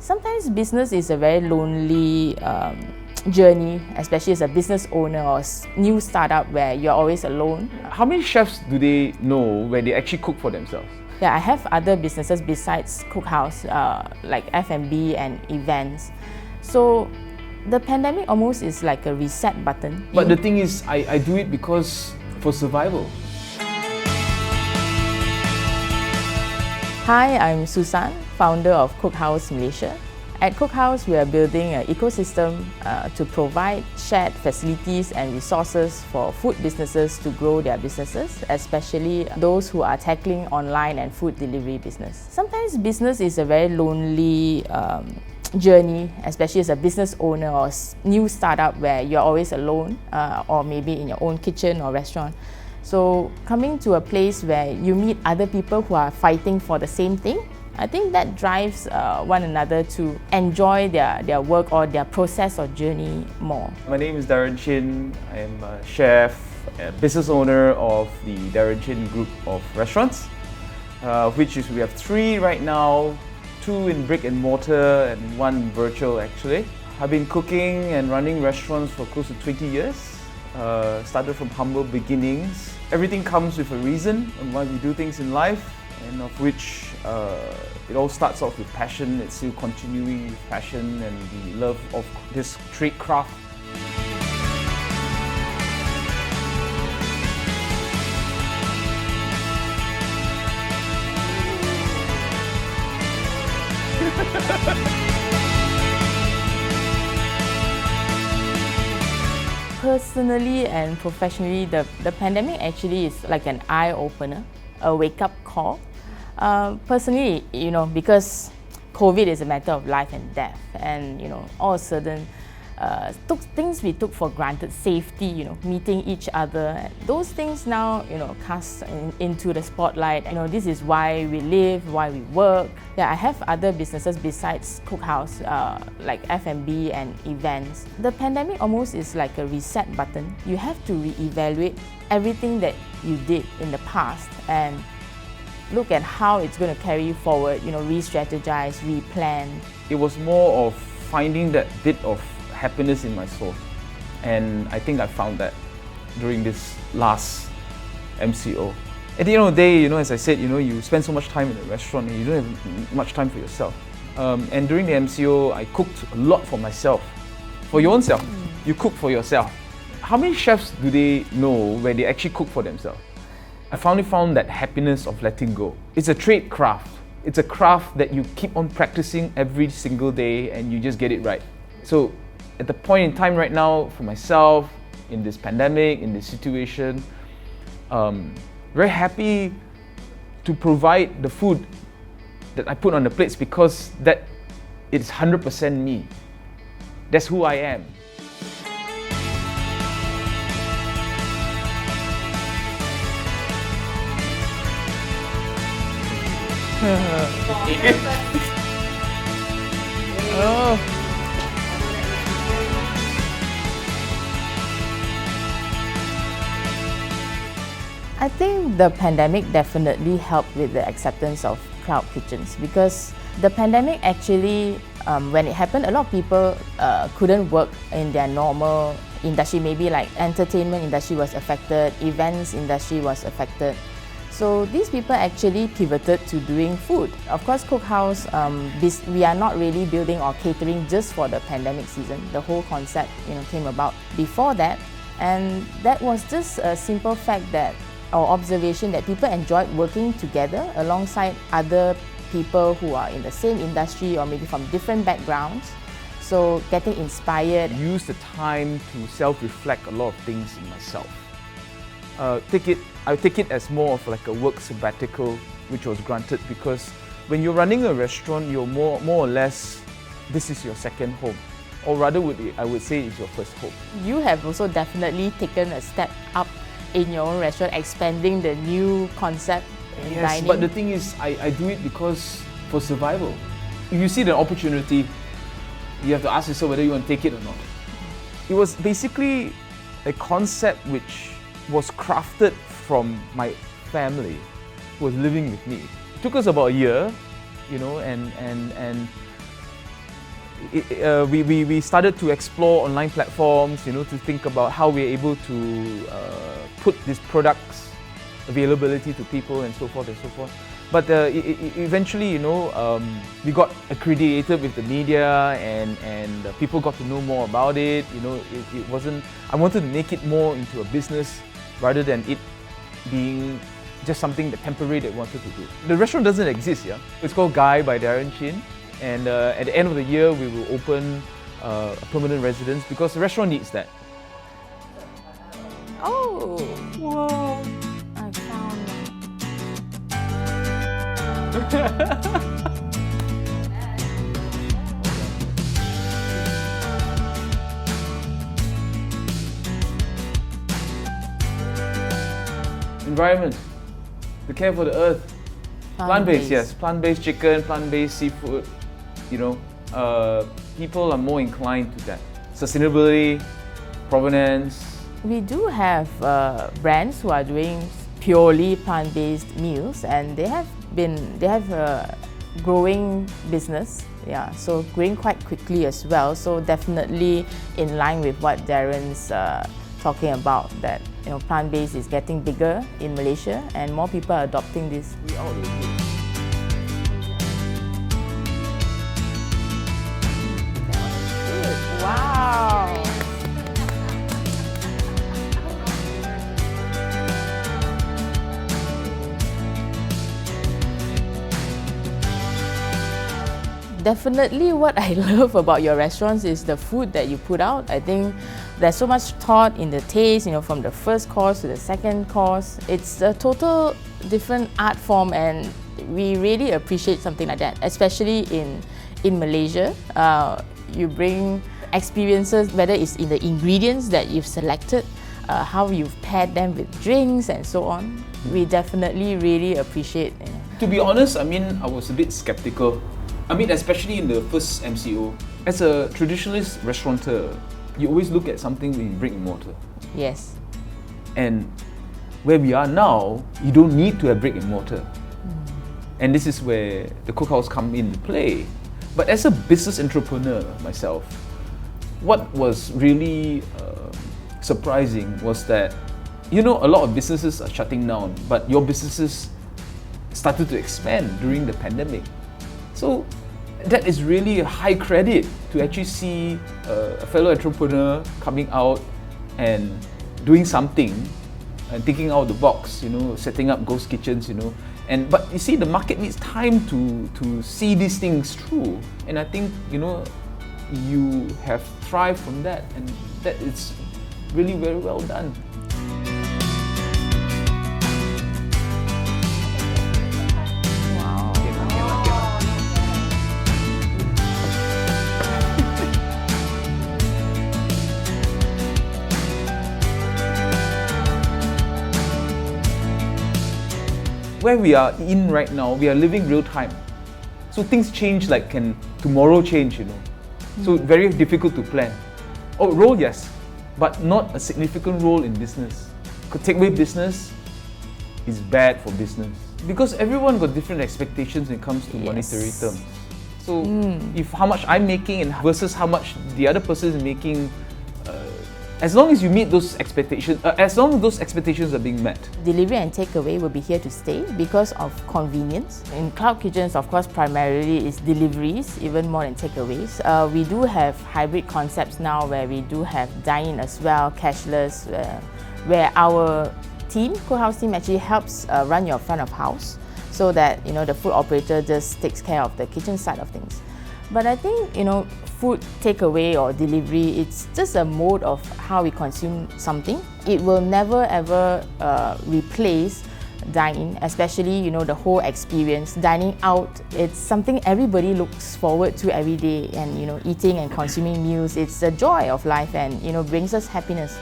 Sometimes business is a very lonely journey, especially as a business owner or new startup where you're always alone. How many chefs do they know where they actually cook for themselves? Yeah, I have other businesses besides Cookhouse, like F&B and events. So the pandemic almost is like a reset button. But the thing is, I do it because for survival. Hi, I'm Susan, founder of Cookhouse Malaysia. At Cookhouse, we are building an ecosystem to provide shared facilities and resources for food businesses to grow their businesses, especially those who are tackling online and food delivery business. Sometimes business is a very lonely journey, especially as a business owner or new startup where you're always alone or maybe in your own kitchen or restaurant. So coming to a place where you meet other people who are fighting for the same thing, I think that drives one another to enjoy their work or their process or journey more. My name is Darren. I am a chef, a business owner of the Darren Group of restaurants, which is we have 3 right now, 2 in brick and mortar and 1 virtual actually. I've been cooking and running restaurants for close to 20 years. Started from humble beginnings. Everything comes with a reason on why we do things in life, and of which it all starts off with passion. It's still continuing with passion and the love of this trade craft. Personally and professionally, the pandemic actually is like an eye-opener, a wake-up call. Personally, because COVID is a matter of life and death, and all of a sudden, things we took for granted, safety, meeting each other, those things now, cast into the spotlight. This is why we live, why we work. Yeah, I have other businesses besides Cookhouse, like F&B and events. The pandemic almost is like a reset button. You have to reevaluate everything that you did in the past and look at how it's going to carry you forward, re-strategize, replan. It was more of finding that bit of happiness in my soul, and I think I found that during this last MCO. At the end of the day, as I said, you spend so much time in a restaurant and you don't have much time for yourself. And during the MCO, I cooked a lot for myself. For your own self, you cook for yourself. How many chefs do they know where they actually cook for themselves? I finally found that happiness of letting go. It's a trade craft. It's a craft that you keep on practicing every single day and you just get it right. So at the point in time right now, for myself, in this pandemic, in this situation, very happy to provide the food that I put on the plates because that it's 100% me. That's who I am. Oh. I think the pandemic definitely helped with the acceptance of cloud kitchens, because the pandemic actually, when it happened, a lot of people couldn't work in their normal industry. Maybe like entertainment industry was affected, events industry was affected. So these people actually pivoted to doing food. Of course, Cookhouse, we are not really building or catering just for the pandemic season. The whole concept came about before that, and that was just a simple fact that or observation that people enjoyed working together alongside other people who are in the same industry or maybe from different backgrounds. So getting inspired. Use the time to self-reflect a lot of things in myself. I take it as more of like a work sabbatical, which was granted because when you're running a restaurant, you're more or less, this is your second home. Or rather, I would say it's your first home. You have also definitely taken a step up in your own restaurant, expanding the new concept in yes, dining. But the thing is, I do it because for survival. If you see the opportunity, you have to ask yourself whether you want to take it or not. It was basically a concept which was crafted from my family who was living with me. It took us about a year, and we started to explore online platforms, you know, to think about how we're able to put these products availability to people and so forth and so forth. But eventually, you know, we got accredited with the media, and people got to know more about it. You know, it wasn't. I wanted to make it more into a business rather than it being just something that temporary that we wanted to do. The restaurant doesn't exist, yeah. It's called Guy by Darren, and at the end of the year, we will open a permanent residence because the restaurant needs that. Oh, whoa! I found Environment, to care for the earth. Plant-based, yes. Plant-based chicken, plant-based seafood. You know, people are more inclined to that. Sustainability, provenance. We do have brands who are doing purely plant-based meals, and they have a growing business. Yeah, so growing quite quickly as well. So definitely in line with what Darren's talking about, that you know, plant-based is getting bigger in Malaysia, and more people are adopting this. We all agree. Wow! Definitely what I love about your restaurants is the food that you put out. I think there's so much thought in the taste, you know, from the first course to the second course. It's a total different art form, and we really appreciate something like that, especially in Malaysia. You bring experiences, whether it's in the ingredients that you've selected, how you've paired them with drinks and so on. We definitely really appreciate. You know. To be honest, I mean, I was a bit skeptical. I mean, especially in the first MCO. As a traditionalist restaurateur, you always look at something with brick and mortar. Yes. And where we are now, you don't need to have brick and mortar. And this is where the Cookhouse come into play. But as a business entrepreneur myself, what was really surprising was that, you know, a lot of businesses are shutting down, but your businesses started to expand during the pandemic. So that is really a high credit to actually see a fellow entrepreneur coming out and doing something and thinking out of the box, you know, setting up ghost kitchens, you know. But you see, the market needs time to see these things through. And I think, you know, you have thrived from that, and that is really very well done. Where we are in right now, we are living real time. So things change, like can tomorrow change, you know. So very difficult to plan. Oh, role, yes, but not a significant role in business. Takeaway business is bad for business because everyone got different expectations when it comes to monetary terms. So if how much I'm making and versus how much the other person is making, as long as you meet those expectations, as long as those expectations are being met. Delivery and takeaway will be here to stay because of convenience. In cloud kitchens, of course, primarily is deliveries, even more than takeaways. We do have hybrid concepts now where we do have dine-in as well, cashless, where our team, Cookhouse team, actually helps run your front of house so that, you know, the food operator just takes care of the kitchen side of things. But I think, you know, food takeaway or delivery, it's just a mode of how we consume something. It will never ever replace dine-in, especially, you know, the whole experience. Dining out, it's something everybody looks forward to every day, and, you know, eating and consuming meals, it's a joy of life and, you know, brings us happiness.